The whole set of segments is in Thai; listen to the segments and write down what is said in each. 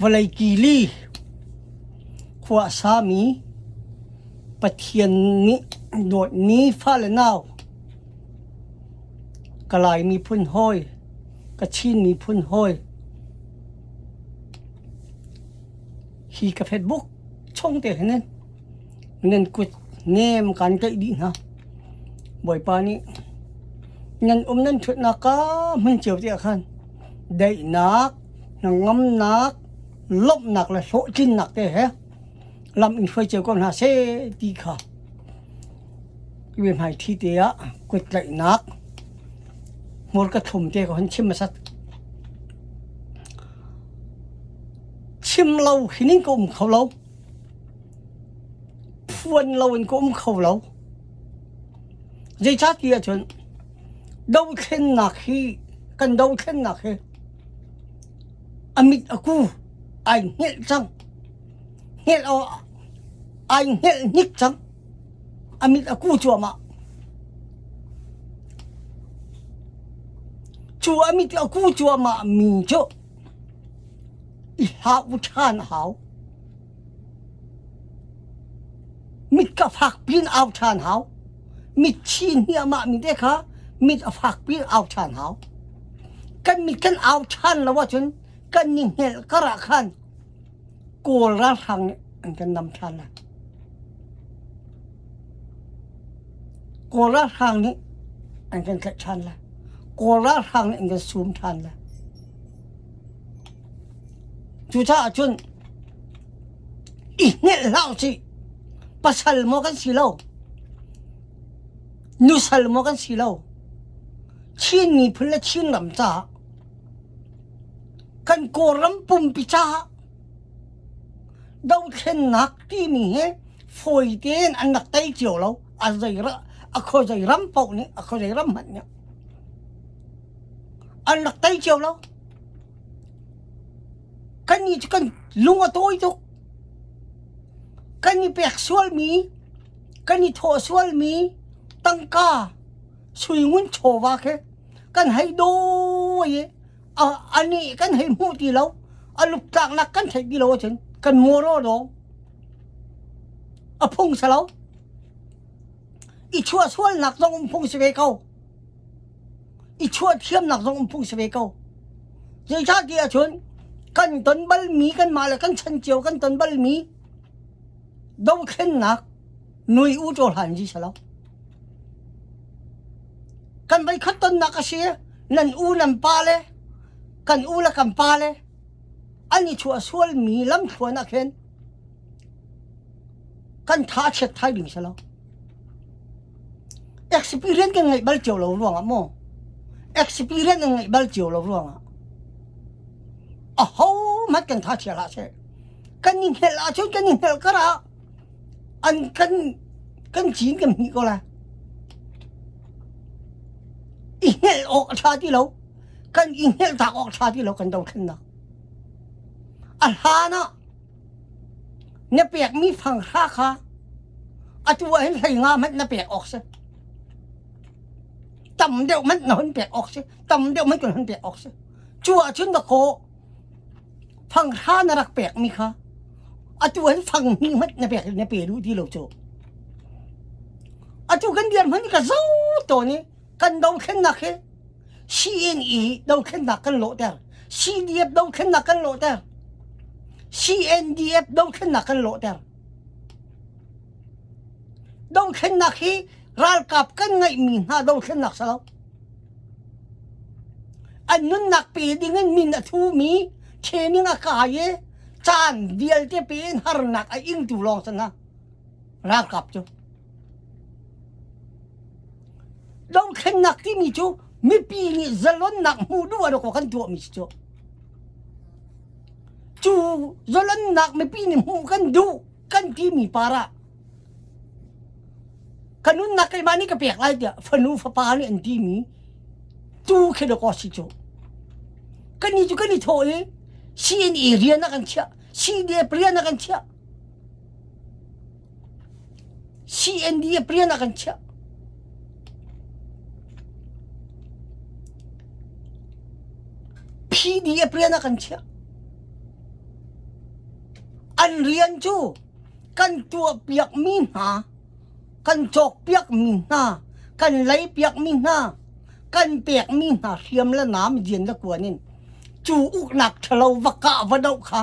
walay kili khwa sami pathian ni dot ni falenau kalai mi phun hoi kachin mi phun hoi hi ka Facebook chong te nen kut nem kan kai di na boy pa ni nan nan thut na ka mun chiu ti khan dai nak ngam nak lop nak la so chin nak te he lam in phơi chiều con ha se ti kha ki ben hai thi te a kut lai nak mor ka thum te ko han chim ma sat chim lâu hinin ko khâu lâu phuan lâu in ko khâu lâu dây chát kia chuẩn đâu khen nạc khi cần đâu khen nạc khi amit aku anh nhẹ chăng nhẹ anh nhẹ nhích chăng amit aku chua mà chua amit aku chua mà mình cho hảo chan hảo mit ka phak pin ao chan hảo mit chin nia ma mi de kha mit a phak pin ao chan hảo kan mit kan ao chan la wa chun kan ni hel kara khan kol ra thang an kan nam chan la kol ra thang ni an kan ka chan la kol ra thang ni an kan sum chan la chú cha chun nhẹ lao chi pasal mo kan silaw nusal mo kan silaw chin ni phula chin lam cha kan koram pum pi cha dau khen nak ti mi he foi ten an nak tai chiu lo a zaira a kho zai ram pau ni a kho zai ram man nya an nak tai chiu lo kan ni kan lunga toy to kan ni pek sual mi kan ni tho sual mi tangka sui ngun chowa ke kan hai do ye ani kan hai mu ti lo alup tak nak kan thai bi lo chen kan moro do a phung sa lo I chua sual nak dong phung se ve kau I chua thiam nak dong phung se ve kau je cha dia chun kan ton bal mi kan ma la kan chan chiu kan ton bal mi đâu khen nak nuôi u cho hành gì sao kan bay khát ton nak kasi nan u nan pa le kan u la kan pa le ani chua sual mi lam chua na khen kan tha chet thai dim sao experience kan ngai bal chiu lo ruang a mo experience ngai bal chiu lo ruang a ho mat kan tha chia la se kan ni hel a chu kan ni hel kara an kan chín kan mi ko la I hel ok cha ti lo kan I hel ta ok cha ti lo kan dau khen na al ha na ne pek mi phang kha kha atu hen thai nga mat na pek ok se tam deu mat na hen pek ok se tam deu mat kan hen pek ok se chua chun da ko phang kha na rak pek mi kha atu hen phang ni mat na pek na pe lu ti lo cho atu kan dian man ka zo to ni kan dau khen na khe CNE dau khen na kan lo ter CDF dau khen na kan lo ter CNDF dau khen na kan lo ter dau khen na khi ral kap kan ngai mi ha dau khen na sao an nun nak pe dingan min a thu mi chening a ka ye chan dial te pen har nak a ing tu long sana ra kap chu đâu khen nak ti mi chu mi pi ni zalon nak mu du ado ko kan tu mi chu zalon nak mi pi ni mu kan du kan ti mi para kanun nak kai mani ka pek lai dia fanu fa pa ni an ti mi tu khe do ko si chu kan ni chu kan ni tho e CNE rian na kan chia CDF rian na kan chia CNDF rian na kan chia PDF rian na kan chia กันเรียนจูกันตัวเปียกมีหากันจอกเปียกมีหากันไหลเปียกมีหากันเปียกมีหาเทียมและน้ำเย็นละกว่านี่จูอุกหนักเฉลาวกะวะเดาค่ะ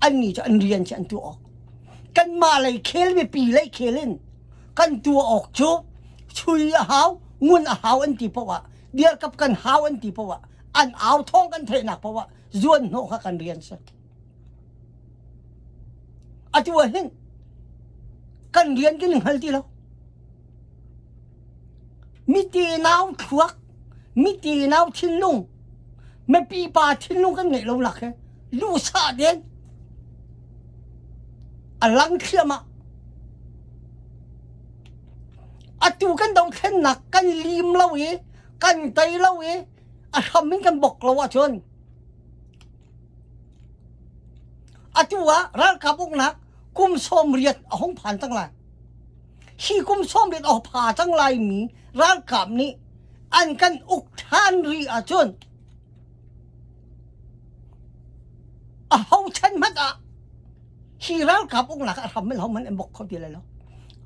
อันนี้จะอันเรียนจะอันตัวออกกันมาเลยเคลไม่ปีเลยเคลินกันตัวออกจูชุยหาวงุนหาวอันที่เพราะว่าเดียวกับกันหาวอันที่เพราะว่าอันเอาท้องกันเทนักเพราะว่าส่วนโนค่ะกันเรียนซะอาจจะว่าเห็นกันเรียนกันหนึ่งฮัลที่แล้วมิตีนาวควักมิตีนาวทิ้งลุงไม่ปีป่าทิ้งลุงกันไงเราหลักแค่ลูซาเดนอลังเขียมาอาจูกันดาวเทนหนักกันลิมเราเอกันไตเราเออาทำมิ่งกันบอกเราว่าชนอาจูว่าร้านกับพวกนักกุมส้มเรียดห้องผ่านตั้งหลายที่กุมส้มเรียดออกผ่าตั้งหลายมีร้านกับนี้อันกันอุกทานรีอาชนเอาฉันมัดอ่ะที่ร้านกับพวกนักทำไม่เรามันบอกเขาดีเลยแล้ว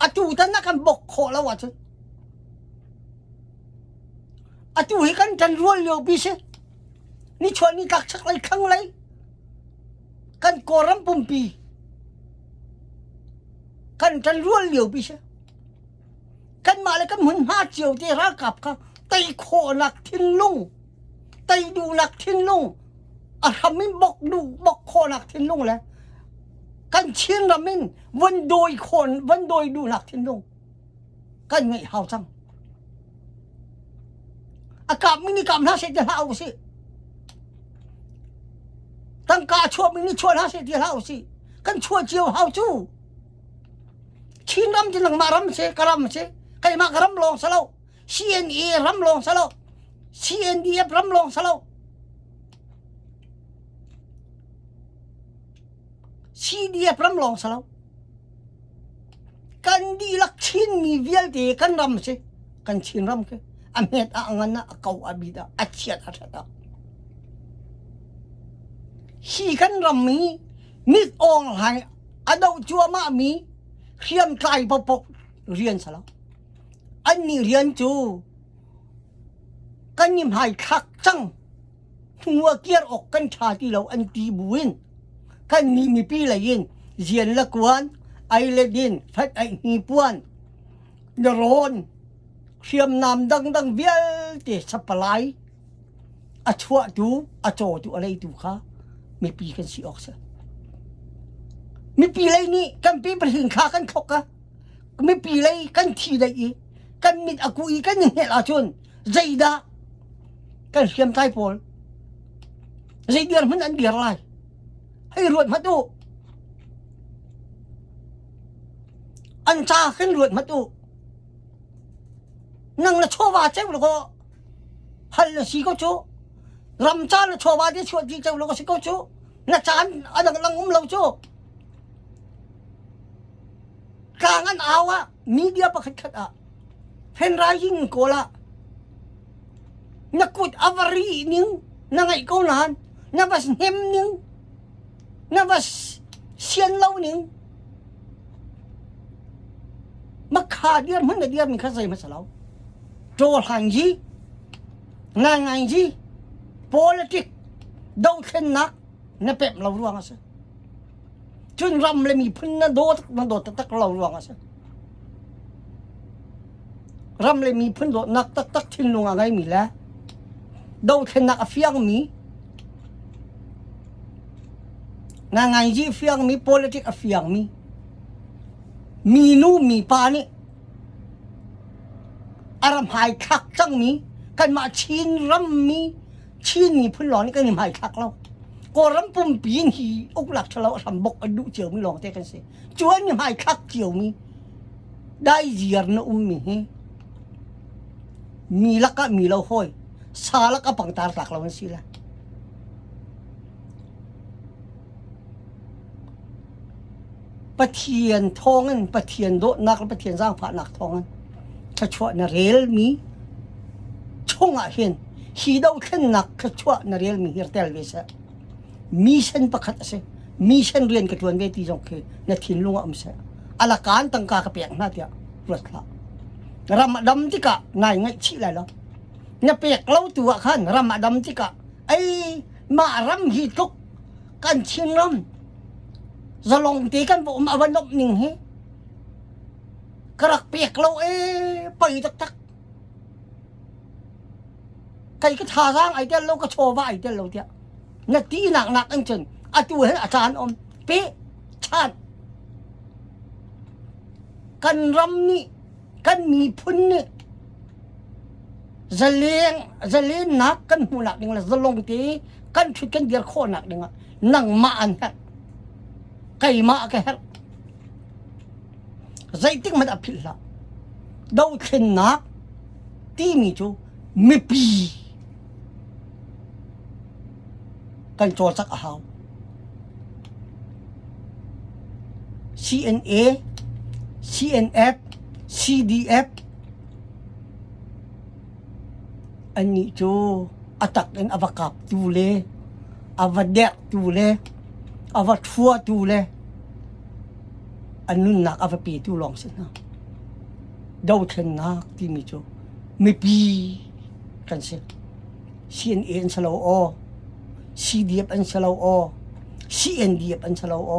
อาจูท่านนักกันบอกเขาแล้วว่าชนอาจูให้กันจันรัวเลี้ยวปีเสนี่ชวนนี่กักชักไรครั้งไรกันโกรำปุ่มปีกันจันรัวเลี้ยวปีเสกันมาเลยกันเหมือนห้าเจียวที่รักกับเขาไตโคหนักทิ้นลุงไตดูหนักทิ้นลุงอาทำไม่บอกดูบอกโคหนักทิ้นลุงแล้วกันเชียงรำมินวันโดยคนวันโดยดูหนักทิ้นลุงกันไงเฮาจังอากาศมินิกรรมน่าเสียดายเอาสิตั้งกาชัวมินิชัวน่าเสียดายเอาสิกันชัวเจียวเฮาจูชินรำจินังมารำเสกรำเสใครมากรำลงสลาว CNA รำลงสลาว CNDF รำลงสลาว CDF รำลงสลาวกันดีลักชินมีเวียลเดกันรำเสกันชินรำke amet angan na akaw abida at siya atata hi kan rami mit ong hai adaw chua ma mi khiam kai popok rian sala an ni rian chu kan nim hai khak chang ngua kier ok kan tha ti lo an ti buin kan ni mi pi la yin zian la kwan ai le din phat ai ni puan the ronเขียมนำดังเวียลเตะสับปะไลอาชัวดูอาโจดูอะไรดูค่ะไม่ปีกันสิออกซะไม่ปีอะไรนี่กันปีไปถึงขากันขกะไม่ปีอะไรกันทีได้อีกันมิดอากูอีกันยังเห็นอาชนใจดากันเขียมไทยโพลใจเดียร์มันอันเดียร์ไรให้รวดมาดูอันชาขึ้นรวดมาดูนั่งละชัวว่าเจ้าลูกก็ฮัลสิก็ชัวรำจานละชัวว่าที่ชัวที่เจ้าลูกก็สิก็ชัวนักจานอันนั้นลังเราชัวกลางอันเอาอะมีเดียประคัดอะเพนไรยิ่งกูละนักกุดอวารีนึงนั่งไอ้กูนานนับว่าเฮมนึงนับว่าเชียนเล่านึงมาขาเดียร์มันเดียร์มีข้าใส่มาสลาวโจหังจีงานจี politics ดูเช่นนักนั่นเป็นเราร่วงอ่ะสิจนรำเลยมีพื้นนั่นโดดมันโดดตักเราร่วงอ่ะสิรำเลยมีพื้นโดดนักตักทิ้งลงอะไรมีแล้วดูเช่นนักเฟียงมีงานจีเฟียงมี politics เฟียงมีนู่มีปานี่อารมณ์หายคักจังมีกันมาชินรำมีชินมีพื้นหลอนี่ก็หายคักเราก็รำปุ่มปีนหีอุกหลักฉลาดทำบกอดุเจียวมีลองเตะกันสิจวนหายคักเจียวได้เยียร์นะมีลักก็มีเราห้อยซาลักก็ปังตาหลักเราสิละปะเทียนทองนั่นปะเทียนโดนักและปะเทียนสร้างผ่าหนักทองนั่นขชวะนเรลมีช่องเห็นฮีดาวขึ้นหนักขชวะนเรลมีเฮร์เทลเวสมีเส้นประคัตเส มีเช่นเรียนกับตัวเวทีจงเคในถิ่นลุงอมเสอลาการตั้งกากระเปียงหน้าเดียรถละรำดำที่กะนายไงชี้อะไรหรอเนี่ยเปียกเล่าตัวขันรำดำที่กะไอ้มารำฮีทุกกันเชียงรำจะลงตีกันผมอวันนบหนึ่งเฮกระเปียกเราไปตักใครก็ท่าร่างไอเดียเราก็โชว์ว่าไอเดียเราเดียเนี่ยตีหนักอันจนอาตัวเห็นอาจารย์อมเป๊ะชาติกันรำนี่กันมีพุ่นนี่จะเลี้ยงนักกันหูหนักยังไงจะลงตีกันชุดกันเดียร์โคหนักยังไงนั่งมาอันฮะไก่มาแกฮะใจติ้งมันอภิละดาวเข็นนักตีมีจูไม่ปีกันโจสักหาว CNA CNF CDF อันนี้จูอัตักเป็นอวกาศตูเลอวเดกตูเลอวทัวตูเลอันนู้นนักอวปีตูลองสินะดาวเข็นนักที่มีจูไม่ปีกันสิ CNA อันสโลโอ CDF อันสโลโอ CNDF อันสโลโอ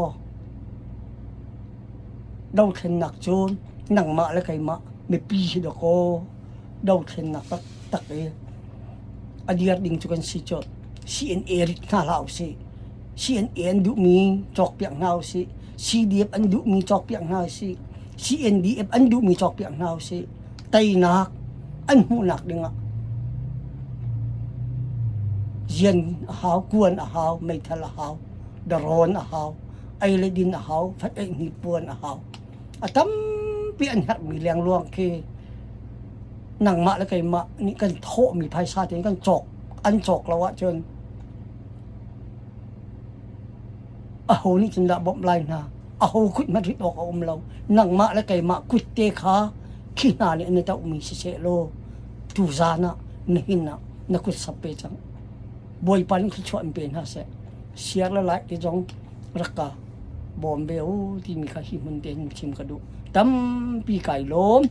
ดาวเข็นนักจูนนั่งมาแล้วใครมาไม่ปีดอกโอดาวเข็นนักตักอดีตดิ่งจุกันสิจด CNA ริกน่าเล่าสิ CNA อันดุมีจอกเปียงเน่าสิ CDF อันดุมีจอกเปียงเน่าสิ CNDF อันดุมีจอกเปียงเน่าสิไตนักอันหูนักดิ่งเย็นหาวกวนหาวไม่ทะละหาวดร้อนหาวไอเลดินหาวฟัดไอหนีปวนหาวตั้มเปลี่ยนหักมีแรงลวงเคนั่งมาแล้วไงมานี่กันโถมีภายชาติกันจอกอันจอกแล้ววะจนโหนี่จินดาบอมไลน์นะโหคุดมาริดออกอมเรานั่งมาแล้วไงมาคุดเตะขาขี้นาเนี่ยนี่ตาอุมีเสโลตูซานะนี่นะนักคุดสับเปจังบอยปันคือชวนเป็นฮะเสียละลายที่จงรักกาบอมเบลที่มีข้าหิมันเด่นชิมกระดูตั้มปีไก่ล้ม